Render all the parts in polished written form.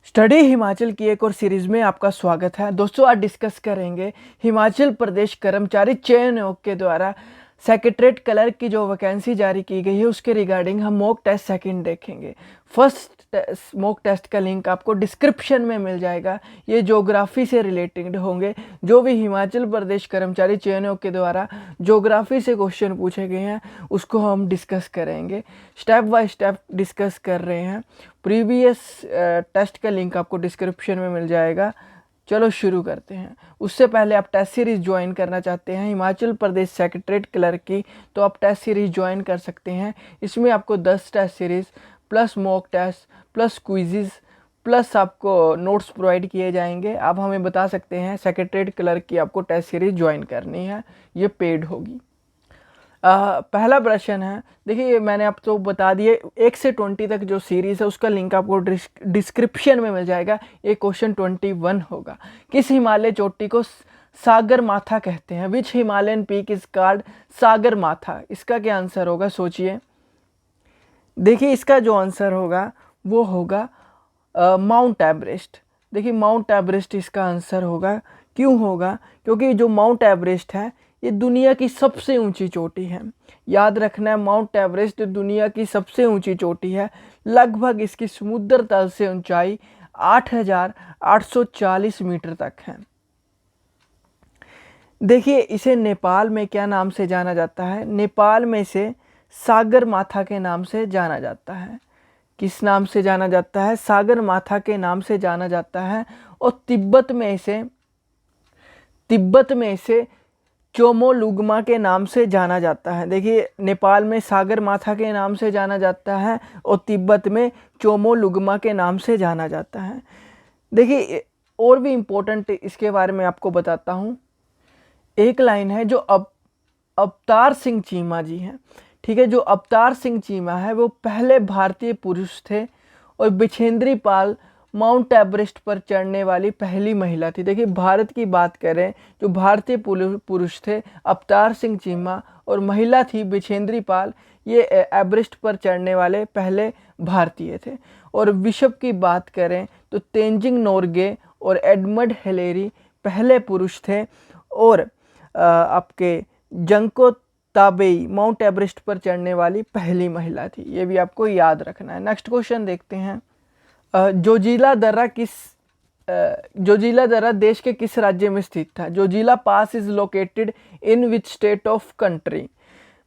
Study Himachal की एक और सीरीज में आपका स्वागत है। दोस्तों, आज डिस्कस करेंगे हिमाचल प्रदेश कर्मचारी चयन आयोग के द्वारा सेक्रेटरीट क्लर्क की जो वैकेंसी जारी की गई है उसके रिगार्डिंग हम मॉक टेस्ट सेकंड देखेंगे। फर्स्ट मॉक टेस्ट का लिंक आपको डिस्क्रिप्शन में मिल जाएगा। ये ज्योग्राफी से रिलेटेड होंगे। जो भी हिमाचल प्रदेश कर्मचारी चयन आयोग के द्वारा ज्योग्राफी से क्वेश्चन पूछे गए हैं उसको हम डिस्कस करेंगे। स्टेप बाय स्टेप डिस्कस कर रहे हैं। प्रीवियस टेस्ट का लिंक आपको डिस्क्रिप्शन में मिल जाएगा। चलो शुरू करते हैं। उससे पहले आप टेस्ट सीरीज़ ज्वाइन करना चाहते हैं हिमाचल प्रदेश सेक्रेटरीट क्लर्क की, तो आप टेस्ट सीरीज़ ज्वाइन कर सकते हैं। इसमें आपको 10 test series plus mock test plus quiz plus आपको नोट्स प्रोवाइड किए जाएंगे। आप हमें बता सकते हैं सेक्रेटरीट क्लर्क की आपको टेस्ट सीरीज़ ज्वाइन करनी है, ये पेड होगी। पहला प्रश्न है, देखिए मैंने आपको बता दिए 1 से 20 तक जो सीरीज़ है उसका लिंक आपको डिस्क्रिप्शन में मिल जाएगा। ये क्वेश्चन 21 होगा। किस हिमालय चोटी को सागर माथा कहते हैं? विच हिमालयन पीक इज कॉल्ड सागर माथा? इसका क्या आंसर होगा, सोचिए। देखिए इसका जो आंसर होगा वो होगा माउंट एवरेस्ट। देखिए माउंट एवरेस्ट इसका आंसर होगा। क्यों होगा? क्योंकि जो माउंट एवरेस्ट है ये दुनिया की सबसे ऊंची चोटी है। याद रखना है, माउंट एवरेस्ट दुनिया की सबसे ऊंची चोटी है। लगभग इसकी समुद्र तल से ऊंचाई 8,840 मीटर तक है। देखिए इसे नेपाल में क्या नाम से जाना जाता है? नेपाल में इसे सागर माथा के नाम से जाना जाता है। किस नाम से जाना जाता है? सागर माथा के नाम से जाना जाता है। और तिब्बत में इसे चोमोलुग्मा के नाम से जाना जाता है। देखिए नेपाल में सागर माथा के नाम से जाना जाता है और तिब्बत में चोमोलुग्मा के नाम से जाना जाता है। देखिए और भी इम्पोर्टेंट इसके बारे में आपको बताता हूँ। एक लाइन है जो अवतार सिंह चीमा जी हैं, ठीक है। जो अवतार सिंह चीमा है वो पहले भारतीय पुरुष थे और बिछेंद्री पाल माउंट एवरेस्ट पर चढ़ने वाली पहली महिला थी। देखिए भारत की बात करें, जो भारतीय पुरुष थे अवतार सिंह चीमा और महिला थी बिछेंद्री पाल, ये एवरेस्ट पर चढ़ने वाले पहले भारतीय थे। और विश्व की बात करें तो तेंजिंग नोरगे और एडमंड हिलेरी पहले पुरुष थे और आपके जंको ताबेई माउंट एवरेस्ट पर चढ़ने वाली पहली महिला थी। ये भी आपको याद रखना है। नेक्स्ट क्वेश्चन देखते हैं। जोजिला दर्रा देश के किस राज्य में स्थित था? Zojila pass is located in which state of country?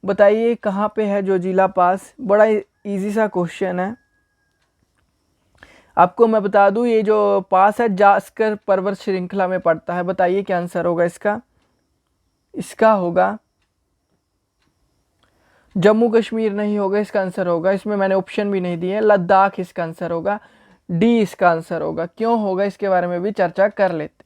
बताइए कहाँ पे है जोजिला पास? बड़ा इजी सा क्वेश्चन है। आपको मैं बता दूं ये जो पास है जास्कर पर्वत श्रृंखला में पड़ता है। बताइए क्या आंसर होगा इसका? इसका होगा जम्मू कश्मीर नहीं होगा, इसका आंसर होगा, इसमें मैंने ऑप्शन भी नहीं दिए, लद्दाख इसका आंसर होगा। डी इसका आंसर होगा। क्यों होगा इसके बारे में भी चर्चा कर लेते।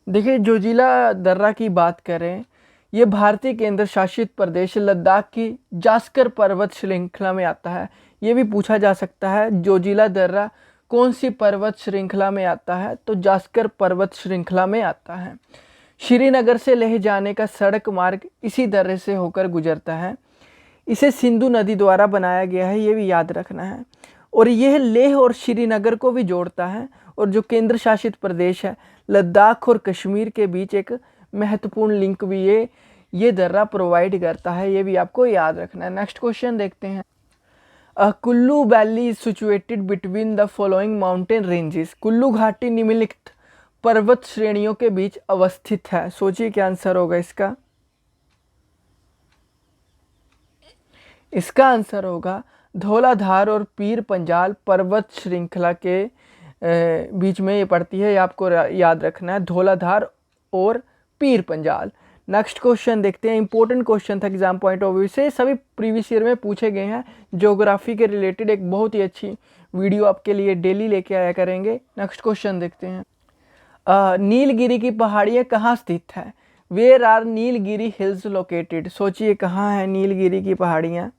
देखिए जोजिला दर्रा की बात करें, ये भारतीय केंद्र शासित प्रदेश लद्दाख की जास्कर पर्वत श्रृंखला में आता है। ये भी पूछा जा सकता है जोजिला दर्रा कौन सी पर्वत श्रृंखला में आता है? तो जास्कर पर्वत श्रृंखला में आता है। श्रीनगर से लेह जाने का सड़क मार्ग इसी दर्रे से होकर गुजरता है। इसे सिंधु नदी द्वारा बनाया गया है, ये भी याद रखना है। और यह लेह और श्रीनगर को भी जोड़ता है। और जो केंद्र शासित प्रदेश है लद्दाख और कश्मीर के बीच एक महत्वपूर्ण लिंक भी ये दर्रा प्रोवाइड करता है, ये भी आपको याद रखना है। नेक्स्ट क्वेश्चन देखते हैं। Kullu valley is situated between the following mountain ranges? Kullu घाटी निम्नलिखित पर्वत श्रेणियों के बीच अवस्थित है। सोचिए क्या आंसर होगा इसका? इसका आंसर होगा धौलाधार और पीर पंजाल पर्वत श्रृंखला के बीच में ये पड़ती है। ये आपको याद रखना है, धौलाधार और पीर पंजाल। नेक्स्ट क्वेश्चन देखते हैं। इंपॉर्टेंट क्वेश्चन था एग्जाम पॉइंट ऑफ व्यू से, सभी प्रीवियस ईयर में पूछे गए हैं। ज्योग्राफी के रिलेटेड एक बहुत ही अच्छी वीडियो आपके लिए डेली लेके आया करेंगे। नेक्स्ट क्वेश्चन देखते हैं। नीलगिरी की पहाड़ियाँ कहाँ स्थित है? Where are Nilgiri hills located? सोचिए कहाँ है नीलगिरी की पहाड़ियाँ?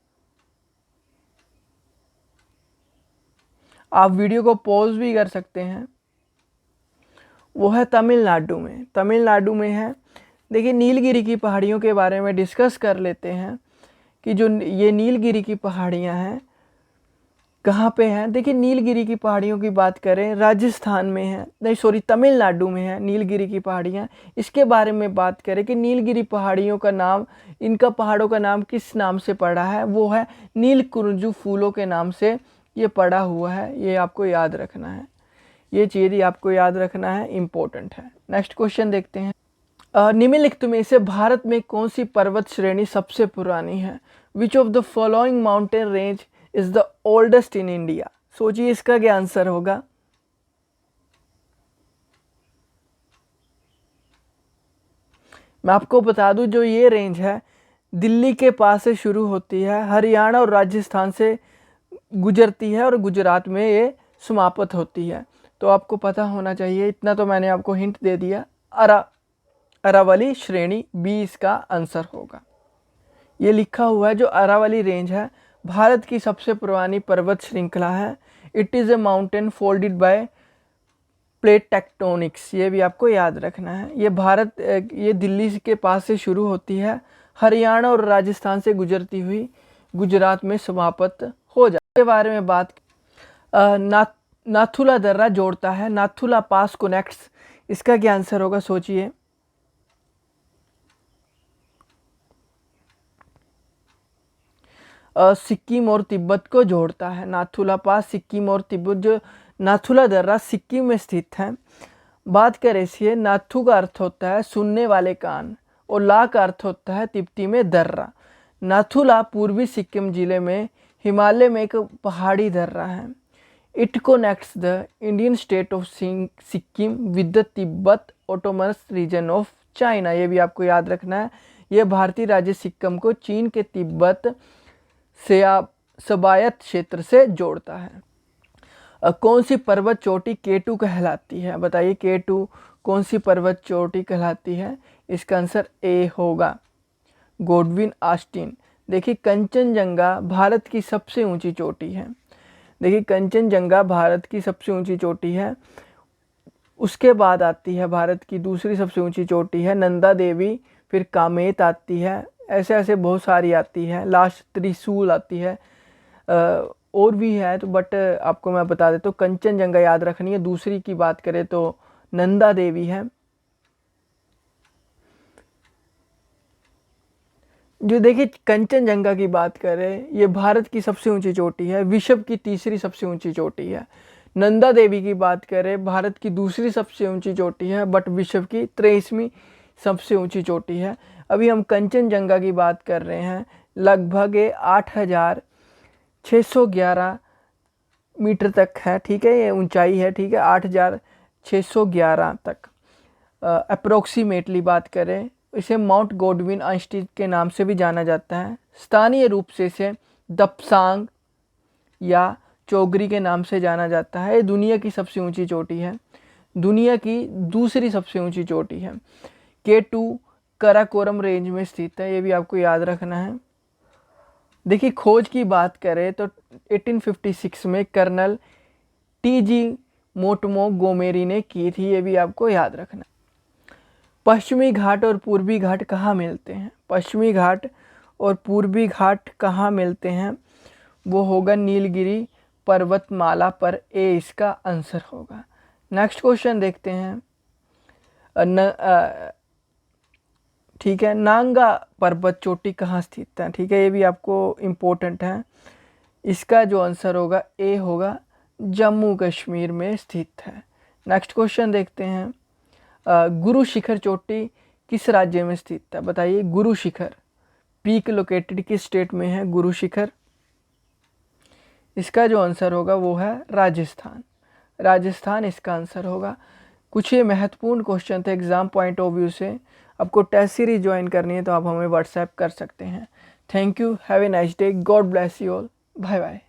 आप वीडियो को पॉज भी कर सकते हैं। वो है तमिलनाडु में, तमिलनाडु में है। देखिए नीलगिरी की पहाड़ियों के बारे में डिस्कस कर लेते हैं कि जो ये नीलगिरी की पहाड़ियाँ हैं कहाँ पे है? देखिए नीलगिरी की पहाड़ियों की बात करें, राजस्थान में है, नहीं सॉरी तमिलनाडु में है नीलगिरी की पहाड़ियाँ। इसके बारे में बात करें कि नीलगिरी पहाड़ियों का नाम, इनका पहाड़ों का नाम किस नाम से पड़ा है, वो है नीलकुंज फूलों के नाम से ये पड़ा हुआ है। ये आपको याद रखना है, ये चीज़ ही आपको याद रखना है, इम्पोर्टेंट है। नेक्स्ट क्वेश्चन देखते हैं। निम्नलिखित में से भारत में कौन सी पर्वत श्रेणी सबसे पुरानी है? Which of the following mountain range is the oldest in India? सोचिए इसका क्या आंसर होगा। मैं आपको बता दूं, जो ये रेंज है दिल्ली के पास से शुरू होती है, हरियाणा और राजस्थान से गुजरती है और गुजरात में ये समाप्त होती है। तो आपको पता होना चाहिए, इतना तो मैंने आपको हिंट दे दिया। अरावली श्रेणी बी इसका आंसर होगा। ये लिखा हुआ है, जो अरावली रेंज है भारत की सबसे पुरानी पर्वत श्रृंखला है। It is a mountain folded by plate tectonics. ये भी आपको याद रखना है। ये दिल्ली के पास से शुरू होती है, हरियाणा और राजस्थान से गुजरती हुई गुजरात में समाप्त हो जाती है। इसके बारे में बात नाथुला दर्रा जोड़ता है, नाथुला पास कनेक्ट्स। इसका क्या आंसर होगा? सोचिए। सिक्किम और तिब्बत को जोड़ता है। नाथुला पास सिक्किम और तिब्बत, जो नाथुला दर्रा सिक्किम में स्थित है। बात करें इसके, नाथु का अर्थ होता है सुनने वाले कान और ला का अर्थ होता है तिब्बती में दर्रा। नाथुला पूर्वी सिक्किम जिले में हिमालय में एक पहाड़ी दर्रा है। It connects the Indian state of Sikkim with the Tibet autonomous region of China. ये भी आपको याद रखना है। यह भारतीय राज्य सिक्किम को चीन के तिब्बत से सबायत क्षेत्र से जोड़ता है। कौन सी पर्वत चोटी K2 कहलाती है? बताइए K2 कौन सी पर्वत चोटी कहलाती है? इसका आंसर ए होगा, गोडविन ऑस्टिन। देखिए कंचनजंगा भारत की सबसे ऊंची चोटी है। देखिए कंचनजंगा भारत की सबसे ऊंची चोटी है। उसके बाद आती है भारत की दूसरी सबसे ऊंची चोटी है नंदा देवी, फिर कामेत आती है, ऐसे ऐसे बहुत सारी आती है, लास्ट त्रिशूल आती है, और भी है तो बट आपको मैं बता देता हूँ। कंचनजंगा याद रखनी है। दूसरी की बात करें तो नंदा देवी है। जो देखिए कंचनजंगा की बात करें, ये भारत की सबसे ऊंची चोटी है, विश्व की तीसरी सबसे ऊंची चोटी है। नंदा देवी की बात करें, भारत की दूसरी सबसे ऊंची चोटी है बट विश्व की 23वीं सबसे ऊंची चोटी है। अभी हम कंचनजंगा की बात कर रहे हैं। लगभग 8,611 मीटर तक है, ठीक है, ये ऊंचाई है, ठीक है, 8,611 तक अप्रोक्सीमेटली बात करें। इसे माउंट गोडविन ऑस्टिन के नाम से भी जाना जाता है। स्थानीय रूप से इसे दपसांग या चोगरी के नाम से जाना जाता है। ये दुनिया की सबसे ऊंची चोटी है, दुनिया की दूसरी सबसे ऊंची चोटी है। K2 कराकोरम रेंज में स्थित है, ये भी आपको याद रखना है। देखिए खोज की बात करें तो 1856 में कर्नल TG मोंटगोमेरी ने की थी, ये भी आपको याद रखना है। पश्चिमी घाट और पूर्वी घाट कहाँ मिलते हैं? पश्चिमी घाट और पूर्वी घाट कहाँ मिलते हैं? वो होगा नीलगिरी पर्वतमाला पर, ए इसका आंसर होगा। नेक्स्ट क्वेश्चन देखते हैं। ठीक है, नांगा पर्वत चोटी कहाँ स्थित है? ठीक है, ये भी आपको इम्पोर्टेंट है। इसका जो आंसर होगा ए होगा, जम्मू कश्मीर में स्थित है। नेक्स्ट क्वेश्चन देखते हैं। गुरु शिखर चोटी किस राज्य में स्थित है? बताइए गुरु शिखर पीक लोकेटेड किस स्टेट में है गुरु शिखर? इसका जो आंसर होगा वो है राजस्थान। राजस्थान इसका आंसर होगा। कुछ ये महत्वपूर्ण क्वेश्चन थे एग्जाम पॉइंट ऑफ व्यू से। आपको टेस्ट सीरीज ज्वाइन करनी है तो आप हमें व्हाट्सएप कर सकते हैं। Thank you, have a nice day, God bless you all, bye bye.